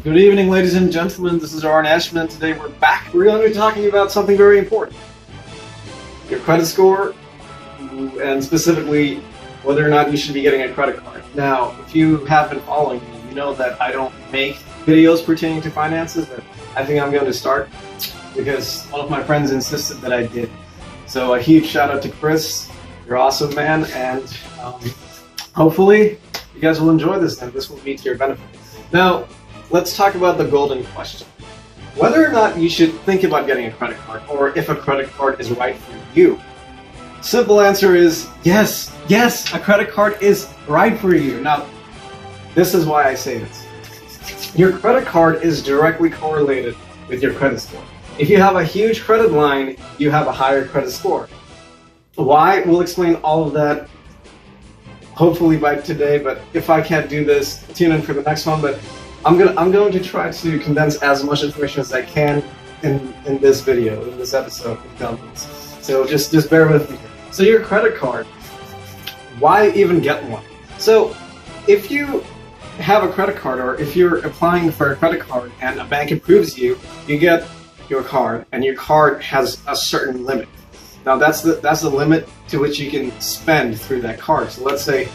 Good evening, ladies and gentlemen. This is Arn Ashman. Today we're back. We're going to be talking about something very important. Your credit score, and specifically whether or not you should be getting a credit card. Now, if you have been following me, you know that I don't make videos pertaining to finances, but I think I'm going to start because one of my friends insisted that I did. So a huge shout out to Chris. You're awesome, man, and hopefully you guys will enjoy this and this will be to your benefit. Now, let's talk about the golden question. Whether or not you should think about getting a credit card, or if a credit card is right for you. Simple answer is yes, a credit card is right for you. Now, this is why I say this. Your credit card is directly correlated with your credit score. If you have a huge credit line, you have a higher credit score. Why? We'll explain all of that hopefully by today, but if I can't do this, tune in for the next one. But I'm going to try to condense as much information as I can in this video, in this episode of Dumbbells. So just bear with me. So your credit card, why even get one? So if you have a credit card, or if you're applying for a credit card and a bank approves you, you get your card, and your card has a certain limit. Now that's the limit to which you can spend through that card. So let's say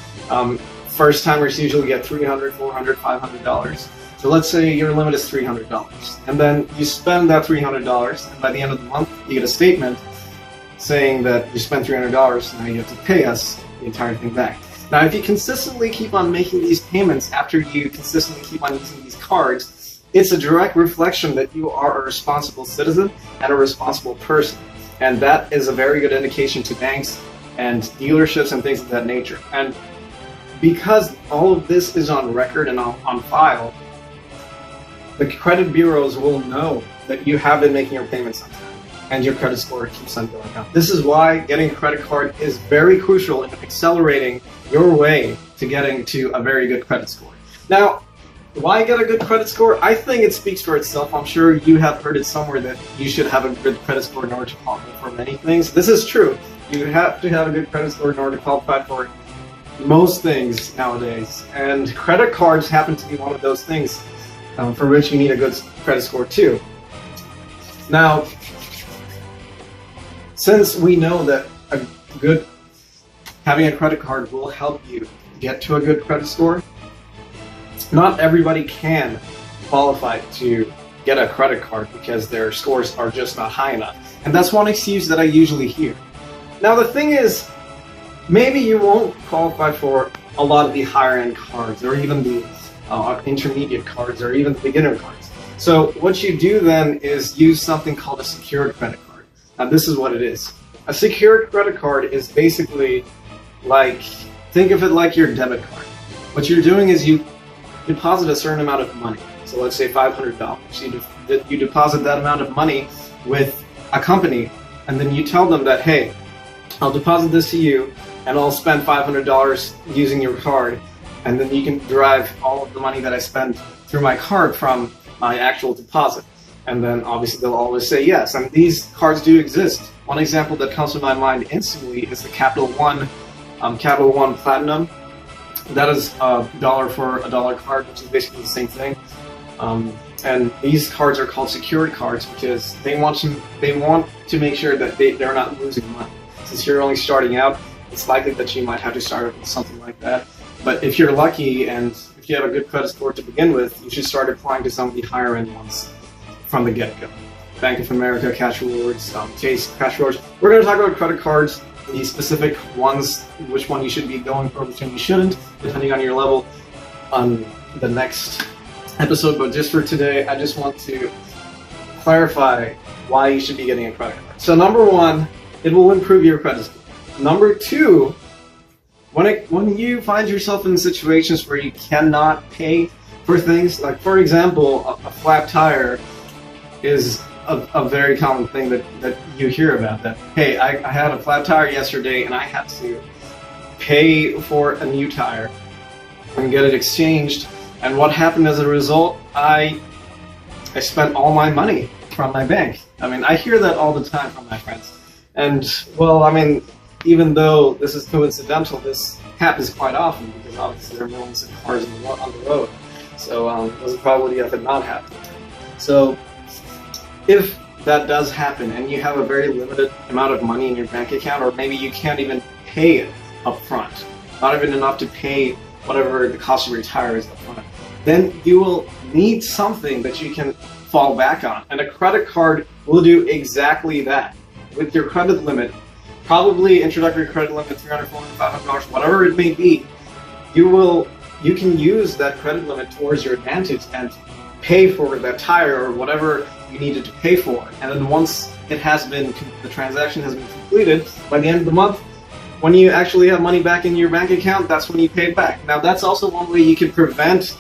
first timers usually get $300, $400, $500. So let's say your limit is $300, and then you spend that $300, and by the end of the month you get a statement saying that you spent $300, and now you have to pay us the entire thing back. Now if you consistently keep on making these payments after you consistently keep on using these cards, it's a direct reflection that you are a responsible citizen and a responsible person. And that is a very good indication to banks and dealerships and things of that nature. And because all of this is on record and on file, the credit bureaus will know that you have been making your payments on time and your credit score keeps on going up. This is why getting a credit card is very crucial in accelerating your way to getting to a very good credit score. Now, why get a good credit score? I think it speaks for itself. I'm sure you have heard it somewhere that you should have a good credit score in order to qualify for many things. This is true. You have to have a good credit score in order to qualify for most things nowadays. And credit cards happen to be one of those things for which you need a good credit score too. Now, since we know that having a credit card will help you get to a good credit score, not everybody can qualify to get a credit card because their scores are just not high enough. And that's one excuse that I usually hear. Now the thing is, maybe you won't qualify for a lot of the higher end cards, or even the intermediate cards, or even the beginner cards. So what you do then is use something called a secured credit card. Now this is what it is. A secured credit card is basically like, think of it like your debit card. What you're doing is you deposit a certain amount of money. So let's say $500. You deposit that amount of money with a company, and then you tell them that, hey, I'll deposit this to you, and I'll spend $500 using your card, and then you can derive all of the money that I spend through my card from my actual deposit. And then obviously they'll always say yes, and these cards do exist. One example that comes to my mind instantly is the Capital One Platinum. That is $1 for a dollar card, which is basically the same thing. And these cards are called secured cards because they want to make sure that they're not losing money. Since you're only starting out, it's likely that you might have to start with something like that. But if you're lucky and if you have a good credit score to begin with, you should start applying to some of the higher end ones from the get-go. Bank of America, Cash Rewards, Chase, Cash Rewards. We're going to talk about credit cards, the specific ones, which one you should be going for, which one you shouldn't, depending on your level, on the next episode. But just for today, I just want to clarify why you should be getting a credit card. So number one, it will improve your credit score. Number two, when you find yourself in situations where you cannot pay for things, like for example, a flat tire is a very common thing that you hear about, that, hey, I had a flat tire yesterday and I had to pay for a new tire and get it exchanged, and what happened as a result? I spent all my money from my bank. I mean, I hear that all the time from my friends. And, well, I mean, even though this is coincidental, this happens quite often because obviously there are millions of cars on the road. So there's a probability of it not happening. So if that does happen and you have a very limited amount of money in your bank account, or maybe you can't even pay it up front, not even enough to pay whatever the cost of retire is up front, then you will need something that you can fall back on. And a credit card will do exactly that. With your credit limit, probably introductory credit limit, $300, $400, $500, whatever it may be, you can use that credit limit towards your advantage and pay for that tire or whatever you needed to pay for. And then once it has been, the transaction has been completed, by the end of the month, when you actually have money back in your bank account, that's when you pay it back. Now that's also one way you can prevent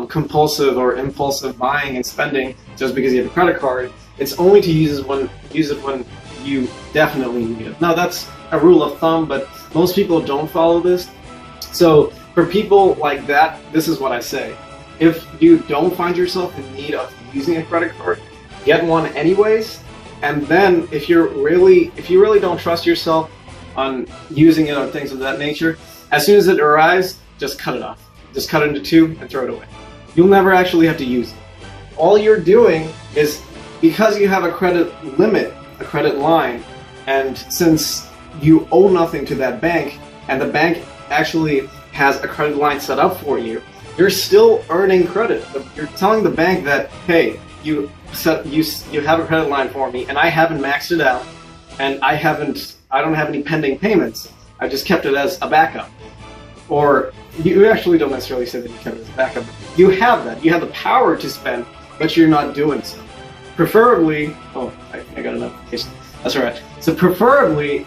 compulsive or impulsive buying and spending just because you have a credit card. It's only to use it when you definitely need it. Now that's a rule of thumb, but most people don't follow this. So for people like that, this is what I say. If you don't find yourself in need of using a credit card, get one anyways. And then if you really don't trust yourself on using it or things of that nature, as soon as it arrives, just cut it off. Just cut it into two and throw it away. You'll never actually have to use it. All you're doing is, because you have a credit limit, a credit line, and since you owe nothing to that bank, and the bank actually has a credit line set up for you, you're still earning credit. You're telling the bank that, hey, you have a credit line for me, and I haven't maxed it out, and I don't have any pending payments. I just kept it as a backup. Or you actually don't necessarily say that you kept it as a backup. You have that. You have the power to spend, but you're not doing so. Preferably, oh, I got a notification. That's all right. So preferably,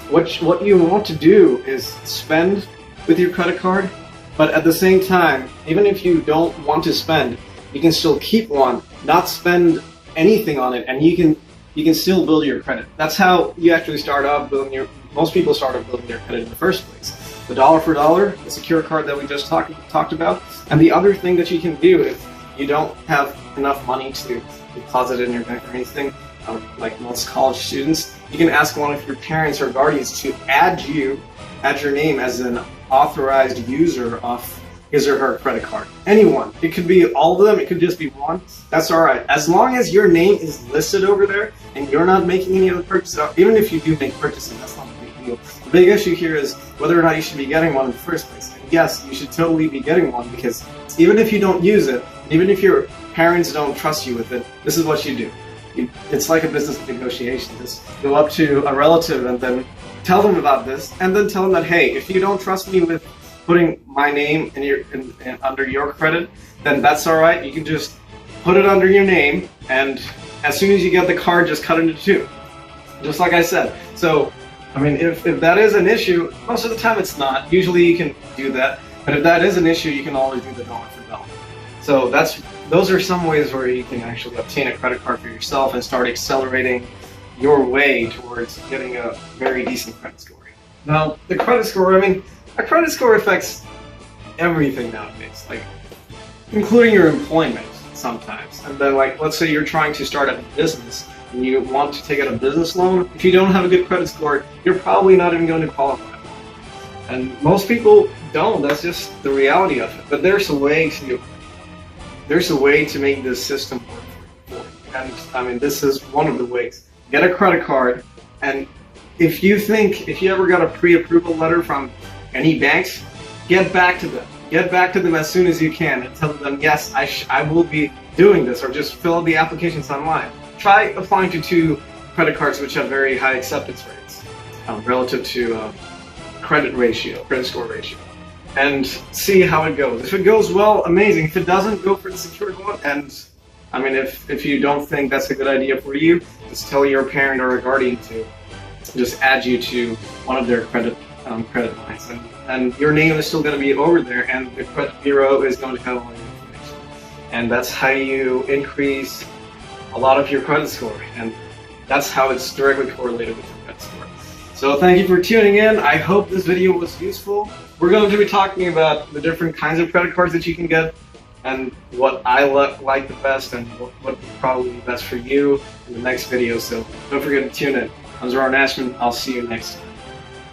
what you want to do is spend with your credit card, but at the same time, even if you don't want to spend, you can still keep one, not spend anything on it, and you can still build your credit. That's how you actually start off building most people start off building their credit in the first place. The dollar for dollar, the secure card that we just talked about. And the other thing that you can do if you don't have enough money to deposit in your bank or anything, like most college students, you can ask one of your parents or guardians to add your name as an authorized user of his or her credit card. Anyone. It could be all of them, it could just be one. That's alright. As long as your name is listed over there and you're not making any other purchases, even if you do make purchases, that's not a big deal. The big issue here is whether or not you should be getting one in the first place. And yes, you should totally be getting one, because even if you don't use it, even if your parents don't trust you with it, this is what you do. It's like a business negotiation. Just go up to a relative and then tell them about this, and then tell them that, hey, if you don't trust me with putting my name under your credit, then that's all right. You can just put it under your name, and as soon as you get the card, just cut it into two. Just like I said. So, I mean, if that is an issue, most of the time it's not. Usually you can do that. But if that is an issue, you can always do the dollar for dollar. So those are some ways where you can actually obtain a credit card for yourself and start accelerating your way towards getting a very decent credit score. Now, the credit score, I mean, a credit score affects everything nowadays, like including your employment sometimes. And then, like, let's say you're trying to start a business and you want to take out a business loan. If you don't have a good credit score, you're probably not even going to qualify. And most people don't. That's just the reality of it. But there's a way to make this system work for you. And I mean, this is one of the ways. Get a credit card, and if you ever got a pre-approval letter from any banks, get back to them. Get back to them as soon as you can and tell them, yes, I will be doing this, or just fill out the applications online. Try applying to 2 credit cards which have very high acceptance rates relative to credit score ratio, and see how it goes. If it goes well, amazing. If it doesn't, go for the secured one. And I mean, if you don't think that's a good idea for you, just tell your parent or a guardian to just add you to one of their credit lines, and your name is still going to be over there, and the credit bureau is going to have all your information. And that's how you increase a lot of your credit score, and that's how it's directly correlated with your credit score. So thank you for tuning in. I hope this video was useful. We're going to be talking about the different kinds of credit cards that you can get, and what I like the best, and what would probably be best for you in the next video. So don't forget to tune in. I'm Zoran Ashman. I'll see you next time.